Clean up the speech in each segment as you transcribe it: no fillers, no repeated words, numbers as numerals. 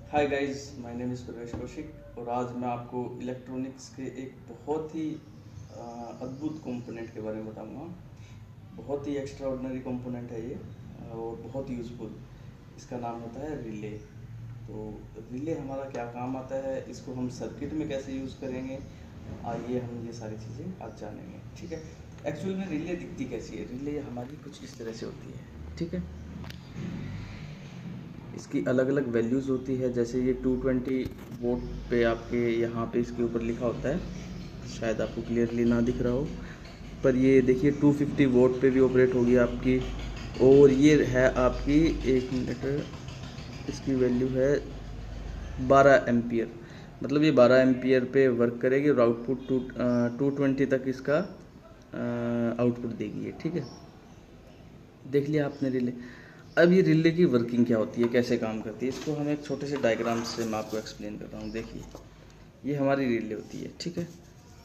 Hi guys, my name is प्रवेश कौशिक और आज मैं आपको इलेक्ट्रॉनिक्स के एक बहुत ही अद्भुत कंपोनेंट के बारे में बताऊंगा। बहुत ही एक्स्ट्रा ऑर्डिनरी कंपोनेंट है ये और बहुत यूज़फुल। इसका नाम होता है रिले। तो रिले हमारा क्या काम आता है, इसको हम सर्किट में कैसे यूज़ करेंगे, आइए हम ये सारी चीज़ें आज जानेंगे। ठीक है, एक्चुअल में रिले दिखती कैसी है। रिले हमारी कुछ इस तरह से होती है। ठीक है, इसकी अलग अलग वैल्यूज़ होती है। जैसे ये 220 वोट पे आपके यहाँ पे इसके ऊपर लिखा होता है, शायद आपको क्लियरली ना दिख रहा हो, पर ये देखिए 250 वोट पे भी ऑपरेट होगी आपकी। और ये है आपकी, एक मिनट, इसकी वैल्यू है 12 एम्पियर। मतलब ये 12 एम्पियर पे वर्क करेगी और आउटपुट 220 तक इसका आउटपुट देगी ये। ठीक है, देख लिया आपने रिले। अब ये रिले की वर्किंग क्या होती है, कैसे काम करती है, इसको हम एक छोटे से डायग्राम से मैं आपको एक्सप्लेन कर रहा हूँ। देखिए, ये हमारी रिले होती है। ठीक है,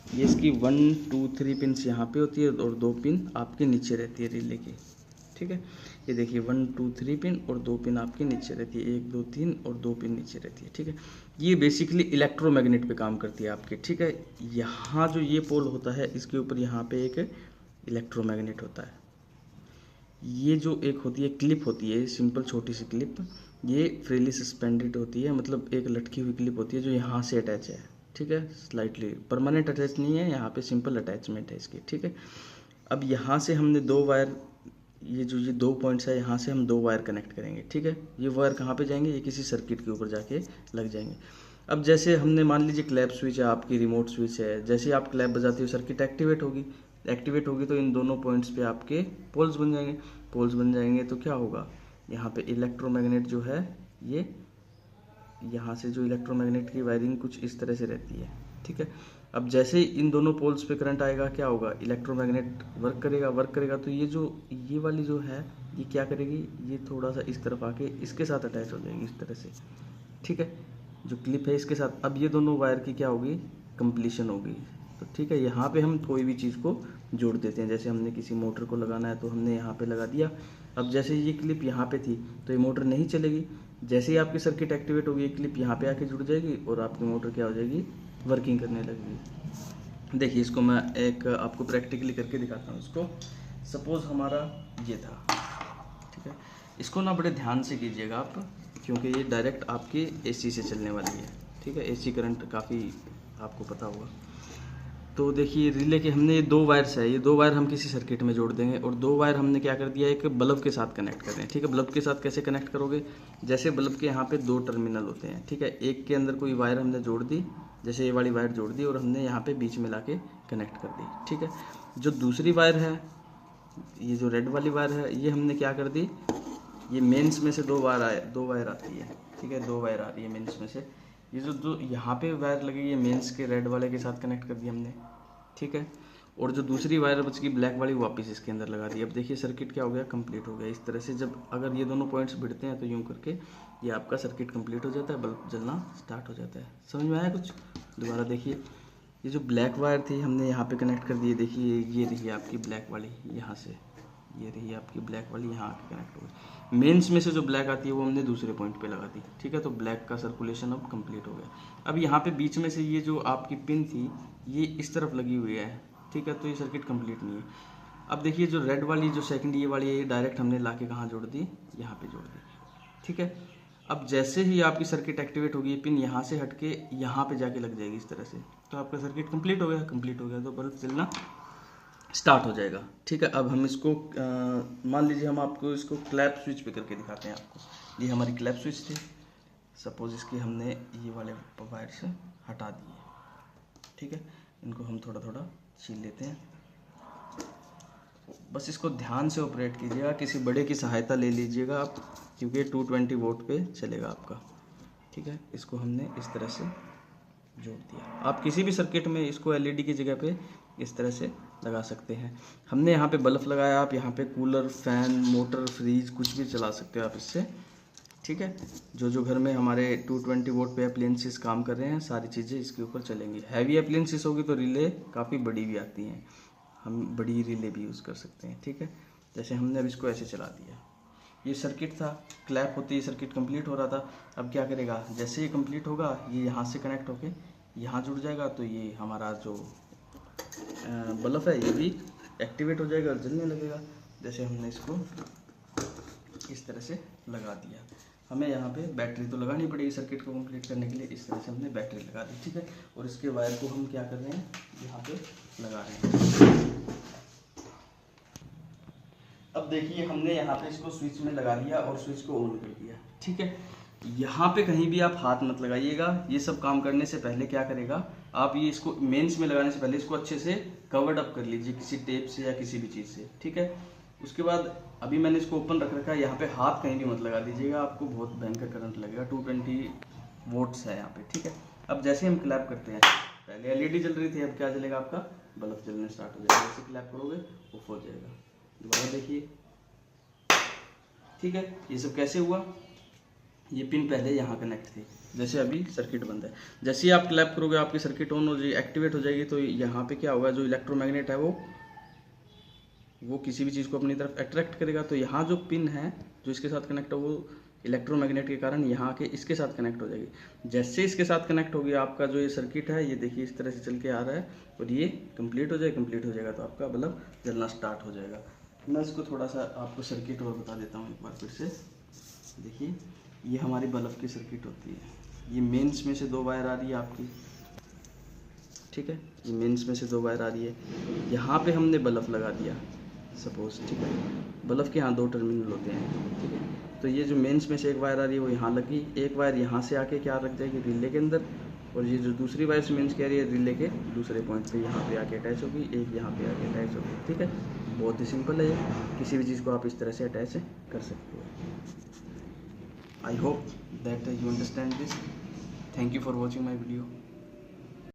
ये इसकी 1 2 3 पिन्स यहाँ पे होती है और 2 पिन आपके नीचे रहती है रिले की। ठीक है, ये देखिए 1 2 3 पिन और 2 पिन आपके नीचे रहती है, 1 2 3 और 2 पिन नीचे रहती है। ठीक है, ये बेसिकली इलेक्ट्रोमैग्नेट पे काम करती है आपके। ठीक है, यहाँ जो ये पोल होता है इसके ऊपर यहाँ पे एक इलेक्ट्रोमैग्नेट होता है। ये जो एक होती है क्लिप होती है, सिंपल छोटी सी क्लिप, ये फ्रीली सस्पेंडेड होती है, मतलब एक लटकी हुई क्लिप होती है जो यहाँ से अटैच है। ठीक है, स्लाइटली परमानेंट अटैच नहीं है, यहाँ पे सिंपल अटैचमेंट है इसकी। ठीक है, अब यहाँ से हमने दो वायर, ये 2 पॉइंट्स है, यहाँ से हम 2 वायर कनेक्ट करेंगे। ठीक है, ये वायर कहाँ पे जाएंगे, ये किसी सर्किट के ऊपर जाके लग जाएंगे। अब जैसे हमने मान लीजिए क्लैप स्विच है आपकी, रिमोट स्विच है, जैसे ही आप क्लैप बजाते हो सर्किट एक्टिवेट होगी तो इन दोनों पॉइंट्स पे आपके पोल्स बन जाएंगे। पोल्स बन जाएंगे तो क्या होगा, यहाँ पे इलेक्ट्रोमैग्नेट जो है, ये यहाँ से जो इलेक्ट्रोमैग्नेट की वायरिंग कुछ इस तरह से रहती है। ठीक है, अब जैसे ही इन दोनों पोल्स पे करंट आएगा, क्या होगा, इलेक्ट्रोमैग्नेट वर्क करेगा तो ये वाली जो है, ये क्या करेगी, ये थोड़ा सा इस तरफ आके इसके साथ अटैच हो जाएगी इस तरह से। ठीक है, जो क्लिप है इसके साथ, अब ये दोनों वायर की क्या होगी, कंप्लीशन होगी। तो ठीक है, यहाँ पे हम कोई भी चीज़ को जोड़ देते हैं। जैसे हमने किसी मोटर को लगाना है तो हमने यहाँ पे लगा दिया। अब जैसे ये क्लिप यहाँ पे थी तो ये मोटर नहीं चलेगी। जैसे ही आपकी सर्किट एक्टिवेट होगी, ये क्लिप यहाँ पे आके जुड़ जाएगी और आपकी मोटर क्या हो जाएगी, वर्किंग करने लगेगी। देखिए, इसको मैं एक आपको प्रैक्टिकली करके दिखाता हूँ। इसको सपोज़ हमारा ये था। ठीक है, इसको ना बड़े ध्यान से कीजिएगा आप, क्योंकि ये डायरेक्ट आपके एसी से चलने वाली है। ठीक है, एसी करंट काफ़ी आपको पता होगा। तो देखिए, रिले के हमने ये 2 वायर्स है, ये 2 वायर हम किसी सर्किट में जोड़ देंगे और 2 वायर हमने क्या कर दिया, एक बल्ब के साथ कनेक्ट कर रहे हैं। ठीक है, बल्ब के साथ कैसे कनेक्ट करोगे, जैसे बल्ब के यहाँ पे 2 टर्मिनल होते हैं। ठीक है, एक के अंदर कोई वायर हमने जोड़ दी, जैसे ये वाली वायर जोड़ दी और हमने यहाँ पे बीच में ला के कनेक्ट कर दी। ठीक है, जो दूसरी वायर है, ये जो रेड वाली वायर है, ये हमने क्या कर दी, ये मेंस में से 2 वायर आती है। ठीक है, 2 वायर आ रही है मेंस में से। ये जो यहाँ पे वायर लगी है मेंस के रेड वाले के साथ कनेक्ट कर दी हमने। ठीक है, और जो दूसरी वायर बच गई ब्लैक वाली, वापस इसके अंदर लगा दी। अब देखिए सर्किट क्या हो गया, कंप्लीट हो गया। इस तरह से जब अगर ये दोनों पॉइंट्स भिड़ते हैं तो यूँ करके ये आपका सर्किट कंप्लीट हो जाता है, बल्ब जलना स्टार्ट हो जाता है। समझ में आया कुछ? दोबारा देखिए, ये जो ब्लैक वायर थी हमने यहाँ पे कनेक्ट कर दी। देखिए, ये रही आपकी ब्लैक वाली, यहाँ से ये रही आपकी ब्लैक वाली, यहाँ आके कनेक्ट हो गई। मेंस में से जो ब्लैक आती है वो हमने दूसरे पॉइंट पे लगा दी। ठीक है, तो ब्लैक का सर्कुलेशन अब कंप्लीट हो गया। अब यहाँ पे बीच में से ये जो आपकी पिन थी, ये इस तरफ लगी हुई है। ठीक है, तो ये सर्किट कंप्लीट नहीं है। अब देखिए, जो रेड वाली जो सेकंड ये वाली है, ये डायरेक्ट हमने ला के कहाँ जोड़ दी, यहाँ पे जोड़ दी। ठीक है, अब जैसे ही आपकी सर्किट एक्टिवेट होगी, ये पिन यहाँ से हट के यहाँ पे जाके लग जाएगी इस तरह से, तो आपका सर्किट कंप्लीट हो गया। कंप्लीट हो गया तो बल्ब जलना स्टार्ट हो जाएगा। ठीक है, अब हम इसको मान लीजिए हम आपको इसको क्लैप स्विच पे करके दिखाते हैं आपको। ये हमारी क्लैप स्विच थी, सपोज इसकी हमने ये वाले वायर से हटा दिए। ठीक है, इनको हम थोड़ा थोड़ा छील लेते हैं। बस इसको ध्यान से ऑपरेट कीजिएगा, किसी बड़े की सहायता ले लीजिएगा आप, क्योंकि 220 वोल्ट पे चलेगा आपका। ठीक है, इसको हमने इस तरह से जोड़ दिया। आप किसी भी सर्किट में इसको एलईडी की जगह पे इस तरह से लगा सकते हैं। हमने यहाँ पे बल्ब लगाया, आप यहाँ पे कूलर, फैन, मोटर, फ्रीज कुछ भी चला सकते हो आप इससे। ठीक है, जो घर में हमारे 220 वोल्ट पे अप्लायंसेस काम कर रहे हैं, सारी चीज़ें इसके ऊपर चलेंगी। हैवी अप्लायंसेस होगी तो रिले काफ़ी बड़ी भी आती हैं, हम बड़ी रिले भी यूज़ कर सकते हैं। ठीक है, जैसे हमने अब इसको ऐसे चला दिया, ये सर्किट था, क्लैप होती है, सर्किट कंप्लीट हो रहा था। अब क्या करेगा, जैसे ये कंप्लीट होगा ये यहाँ से कनेक्ट होके यहाँ जुड़ जाएगा, तो ये हमारा जो बल्ब है ये भी एक्टिवेट हो जाएगा और जलने लगेगा। जैसे हमने इसको इस तरह से लगा दिया। हमें यहाँ पे बैटरी तो लगानी पड़ेगी सर्किट को कंप्लीट करने के लिए, इस तरह से हमने बैटरी लगा दी, ठीक है। और इसके वायर को हम क्या कर रहे हैं, यहाँ पे लगा रहे हैं। अब देखिए हमने यहाँ पे इसको स्विच में लगा दिया और स्विच को ऑन कर दिया, ठीक है। यहाँ पे कहीं भी आप हाथ मत लगाइएगा। ये सब काम करने से पहले क्या करेगा, आप ये इसको मेंस में लगाने से पहले इसको अच्छे से कवर्ड अप कर लीजिए किसी टेप से या किसी भी चीज़ से, ठीक है। उसके बाद अभी मैंने इसको ओपन रख रखा है, यहाँ पे हाथ कहीं भी मत लगा दीजिएगा, आपको बहुत भयंकर करंट लगेगा। 220 वोल्ट्स है यहाँ पे, ठीक है। अब जैसे हम क्लैप करते हैं, पहले एलईडी जल रही थी, अब क्या जलेगा, आपका बल्ब जलने स्टार्ट हो जाएगा। जैसे क्लैप करोगे ऑफ हो जाएगा। दोबारा देखिए, ठीक है। ये सब कैसे हुआ, ये पिन पहले यहाँ कनेक्ट थी, जैसे अभी सर्किट बंद है। जैसे ही आप क्लैप करोगे आपकी सर्किट ऑन हो जाएगी, एक्टिवेट हो जाएगी। तो यहाँ पे क्या होगा, जो इलेक्ट्रोमैग्नेट है वो किसी भी चीज़ को अपनी तरफ अट्रैक्ट करेगा। तो यहाँ जो पिन है जो इसके साथ कनेक्ट है, वो इलेक्ट्रोमैग्नेट के कारण यहाँ के इसके साथ कनेक्ट हो जाएगी। जैसे इसके साथ कनेक्ट होगी आपका जो ये सर्किट है, ये देखिए इस तरह से चल के आ रहा है और ये कंप्लीट हो जाएगा तो आपका बल्ब जलना स्टार्ट हो जाएगा। मैं इसको थोड़ा सा आपको सर्किट और बता देता हूँ एक बार फिर से। देखिए ये हमारी बल्ब की सर्किट होती है। ये मेंस में से 2 वायर आ रही है आपकी, ठीक है। ये मेंस में से 2 वायर आ रही है। यहाँ पे हमने बल्ब लगा दिया सपोज, ठीक है। बल्ब के यहाँ 2 टर्मिनल होते हैं, ठीक है। तो ये जो मेंस में से एक वायर आ रही है वो यहाँ लगी, एक वायर यहाँ से आके क्या रख जाएगी, रिले के अंदर। और ये जो दूसरी वायर से मेंस कह रही है, रिले के दूसरे पॉइंट पे यहाँ पे आके अटैच होगी, एक यहाँ पे आके अटैच होगी, ठीक है। बहुत ही सिंपल है ये, किसी भी चीज़ को आप इस तरह से अटैच कर सकते हो। I hope that you understand this. Thank you for watching my video.